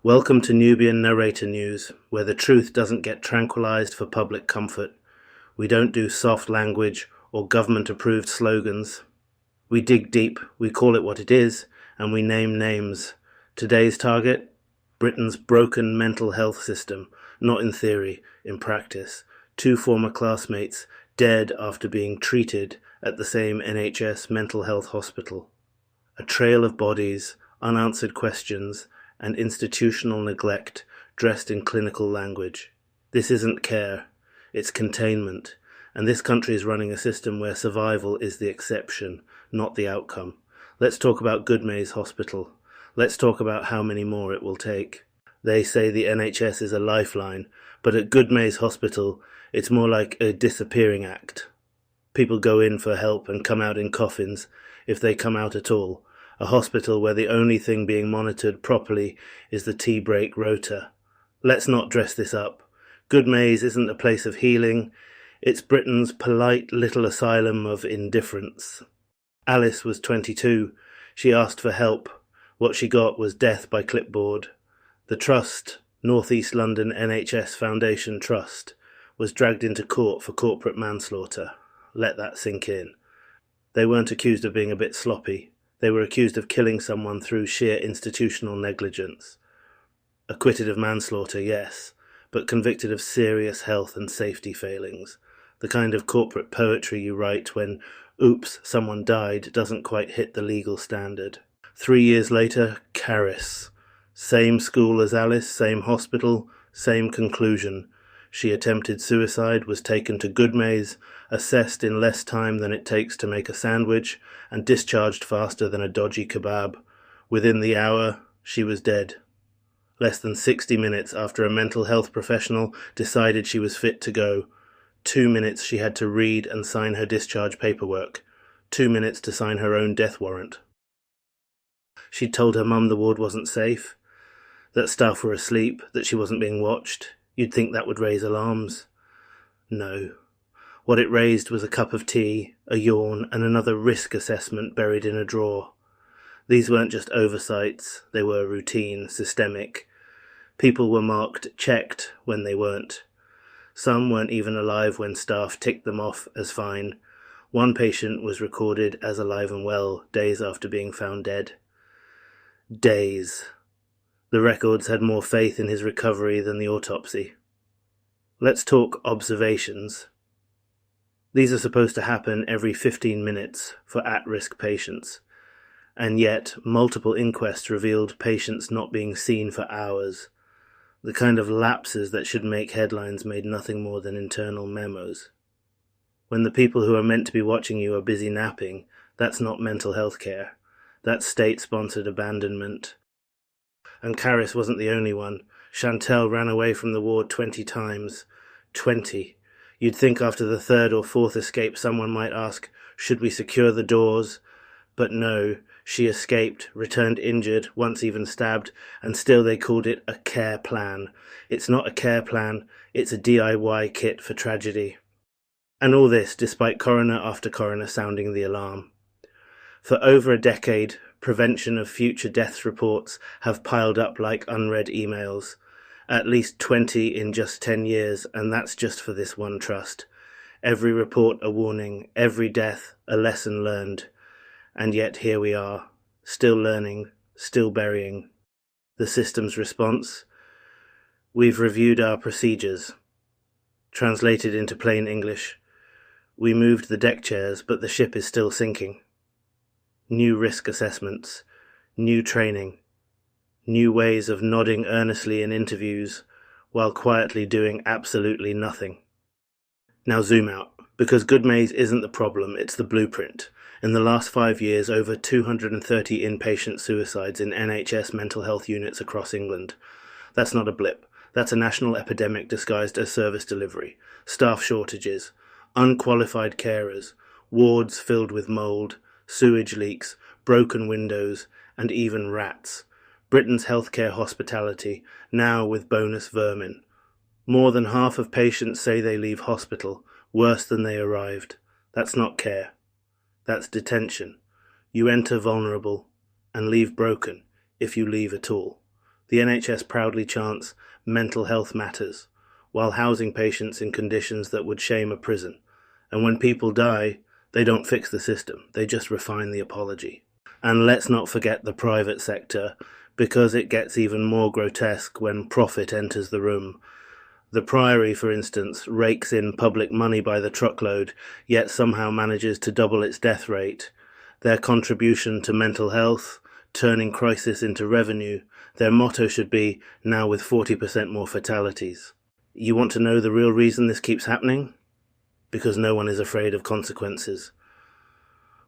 Welcome to Nubian Narrator News, where the truth doesn't get tranquilized for public comfort. We don't do soft language or government-approved slogans. We dig deep, we call it what it is, and we name names. Today's target? Britain's broken mental health system, not in theory, in practice. Two former classmates dead after being treated at the same NHS mental health hospital. A trail of bodies, unanswered questions, and institutional neglect dressed in clinical language. This isn't care, it's containment, and this country is running a system where survival is the exception, not the outcome. Let's talk about Goodmayes Hospital. Let's talk about how many more it will take. They say the NHS is a lifeline, but at Goodmayes Hospital, it's more like a disappearing act. People go in for help and come out in coffins, if they come out at all. A hospital where the only thing being monitored properly is the tea break rota. Let's not dress this up. Goodmayes isn't a place of healing. It's Britain's polite little asylum of indifference. Alice was 22. She asked for help. What she got was death by clipboard. The trust, North East London NHS Foundation Trust, was dragged into court for corporate manslaughter. Let that sink in. They weren't accused of being a bit sloppy. They were accused of killing someone through sheer institutional negligence. Acquitted of manslaughter, yes, but convicted of serious health and safety failings. The kind of corporate poetry you write when, oops, someone died doesn't quite hit the legal standard. 3 years later, Caris. Same school as Alice, same hospital, same conclusion. She attempted suicide, was taken to Goodmayes, assessed in less time than it takes to make a sandwich, and discharged faster than a dodgy kebab. Within the hour, she was dead. Less than 60 minutes after a mental health professional decided she was fit to go. 2 minutes she had to read and sign her discharge paperwork. 2 minutes to sign her own death warrant. She'd told her mum the ward wasn't safe, that staff were asleep, that she wasn't being watched. You'd think that would raise alarms. No. What it raised was a cup of tea, a yawn, and another risk assessment buried in a drawer. These weren't just oversights, they were routine, systemic. People were marked checked when they weren't. Some weren't even alive when staff ticked them off as fine. One patient was recorded as alive and well days after being found dead. Days. The records had more faith in his recovery than the autopsy. Let's talk observations. These are supposed to happen every 15 minutes for at-risk patients, and yet multiple inquests revealed patients not being seen for hours. The kind of lapses that should make headlines made nothing more than internal memos. When the people who are meant to be watching you are busy napping, that's not mental health care. That's state-sponsored abandonment. And Caris wasn't the only one. Chantel ran away from the ward 20 times. 20. You'd think after the third or fourth escape someone might ask, should we secure the doors? But no, she escaped, returned injured, once even stabbed, and still they called it a care plan. It's not a care plan, it's a DIY kit for tragedy. And all this despite coroner after coroner sounding the alarm. For over a decade, prevention of future deaths reports have piled up like unread emails. At least 20 in just 10 years, and that's just for this one trust. Every report a warning, every death a lesson learned. And yet here we are, still learning, still burying. The system's response? We've reviewed our procedures. Translated into plain English, we moved the deck chairs, but the ship is still sinking. New risk assessments, new training, new ways of nodding earnestly in interviews while quietly doing absolutely nothing. Now zoom out, because Goodmayes isn't the problem, it's the blueprint. In the last 5 years, over 230 inpatient suicides in NHS mental health units across England. That's not a blip. That's a national epidemic disguised as service delivery. Staff shortages, unqualified carers, wards filled with mould, sewage leaks, broken windows, and even rats. Britain's healthcare hospitality, now with bonus vermin. More than half of patients say they leave hospital worse than they arrived. That's not care. That's detention. You enter vulnerable and leave broken, if you leave at all. The NHS proudly chants, "mental health matters," while housing patients in conditions that would shame a prison. And when people die, they don't fix the system, they just refine the apology. And let's not forget the private sector, because it gets even more grotesque when profit enters the room. The Priory, for instance, rakes in public money by the truckload, yet somehow manages to double its death rate. Their contribution to mental health, turning crisis into revenue, their motto should be, now with 40% more fatalities. You want to know the real reason this keeps happening? Because no one is afraid of consequences.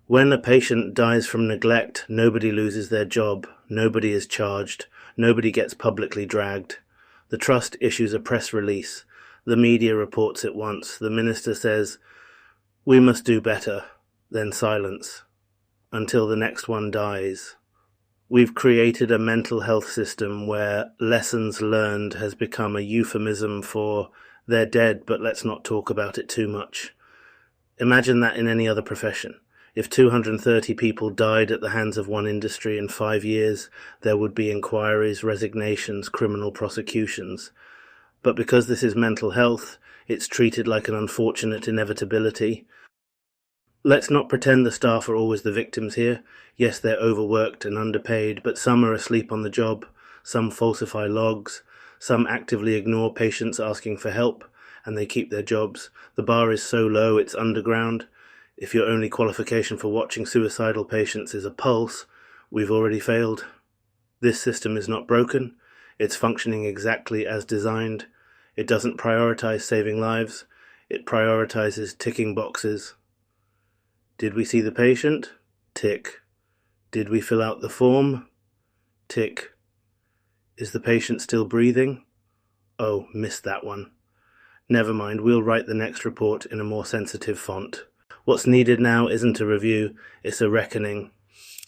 When a patient dies from neglect, nobody loses their job, nobody is charged, nobody gets publicly dragged. The Trust issues a press release. The media reports it once. The minister says, "We must do better," then silence, until the next one dies. We've created a mental health system where lessons learned has become a euphemism for they're dead, but let's not talk about it too much. Imagine that in any other profession. If 230 people died at the hands of one industry in 5 years, there would be inquiries, resignations, criminal prosecutions. But because this is mental health, it's treated like an unfortunate inevitability. Let's not pretend the staff are always the victims here. Yes, they're overworked and underpaid, but some are asleep on the job, some falsify logs, some actively ignore patients asking for help, and they keep their jobs. The bar is so low it's underground. If your only qualification for watching suicidal patients is a pulse, we've already failed. This system is not broken. It's functioning exactly as designed. It doesn't prioritize saving lives. It prioritizes ticking boxes. Did we see the patient? Tick. Did we fill out the form? Tick. Is the patient still breathing? Oh, missed that one. Never mind, we'll write the next report in a more sensitive font. What's needed now isn't a review, it's a reckoning.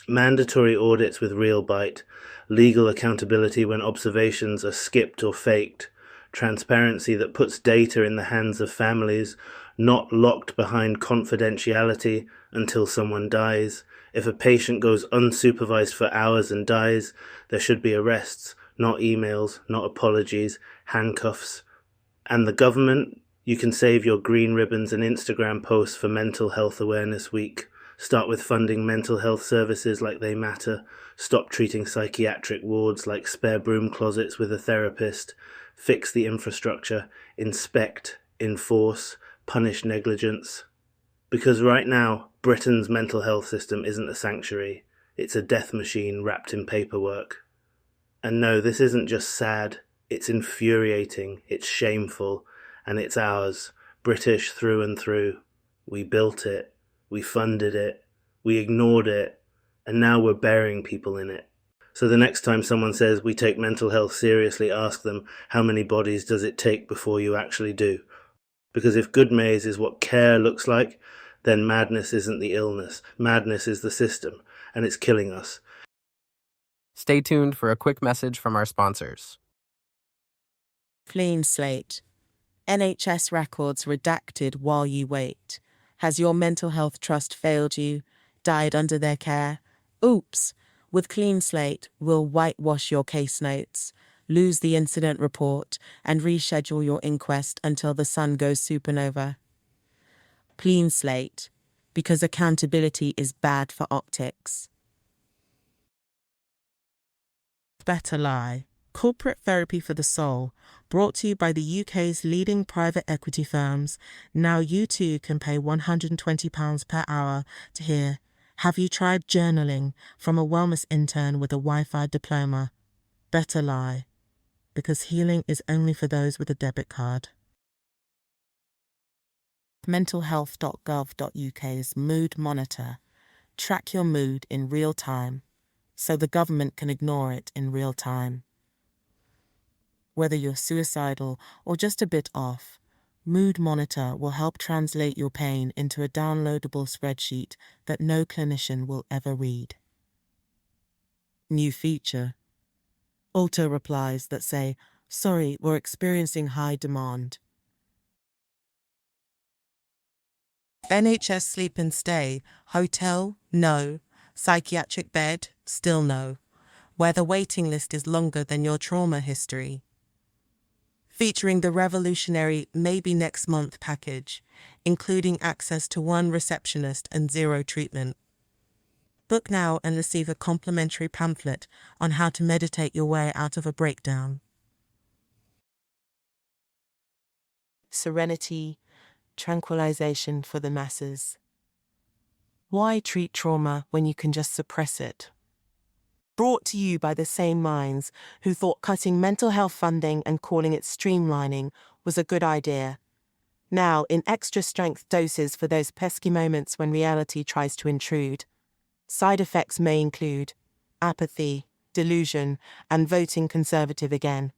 Mandatory audits with real bite, legal accountability when observations are skipped or faked, transparency that puts data in the hands of families, not locked behind confidentiality until someone dies. If a patient goes unsupervised for hours and dies, there should be arrests, not emails, not apologies, handcuffs. And the government? You can save your green ribbons and Instagram posts for Mental Health Awareness Week. Start with funding mental health services like they matter. Stop treating psychiatric wards like spare broom closets with a therapist. Fix the infrastructure. Inspect, enforce, punish negligence. Because right now, Britain's mental health system isn't a sanctuary. It's a death machine wrapped in paperwork. And no, this isn't just sad. It's infuriating. It's shameful. And it's ours, British through and through. We built it, we funded it, we ignored it, and now we're burying people in it. So the next time someone says we take mental health seriously, ask them, how many bodies does it take before you actually do? Because if good maize is what care looks like, then madness isn't the illness, madness is the system, and it's killing us. Stay tuned for a quick message from our sponsors. Clean slate. NHS records redacted while you wait. Has your mental health trust failed you? Died under their care? Oops! With Clean Slate, we'll whitewash your case notes, lose the incident report, and reschedule your inquest until the sun goes supernova. Clean Slate, because accountability is bad for optics. Better Lie. Corporate therapy for the soul, brought to you by the UK's leading private equity firms. Now you too can pay £120 per hour to hear, have you tried journaling, from a wellness intern with a Wi-Fi diploma? Better Lie, because healing is only for those with a debit card. Mentalhealth.gov.uk's Mood Monitor. Track your mood in real time, so the government can ignore it in real time. Whether you're suicidal or just a bit off, Mood Monitor will help translate your pain into a downloadable spreadsheet that no clinician will ever read. New feature. Auto replies that say, "Sorry, we're experiencing high demand." NHS Sleep and Stay. Hotel? No. Psychiatric bed? Still no. where the waiting list is longer than your trauma history. Featuring the revolutionary Maybe Next Month package, including access to 1 receptionist and 0 treatment. Book now and receive a complimentary pamphlet on how to meditate your way out of a breakdown. Serenity, tranquilization for the masses. Why treat trauma when you can just suppress it? Brought to you by the same minds who thought cutting mental health funding and calling it streamlining was a good idea. Now in extra strength doses for those pesky moments when reality tries to intrude. Side effects may include apathy, delusion, and voting Conservative again.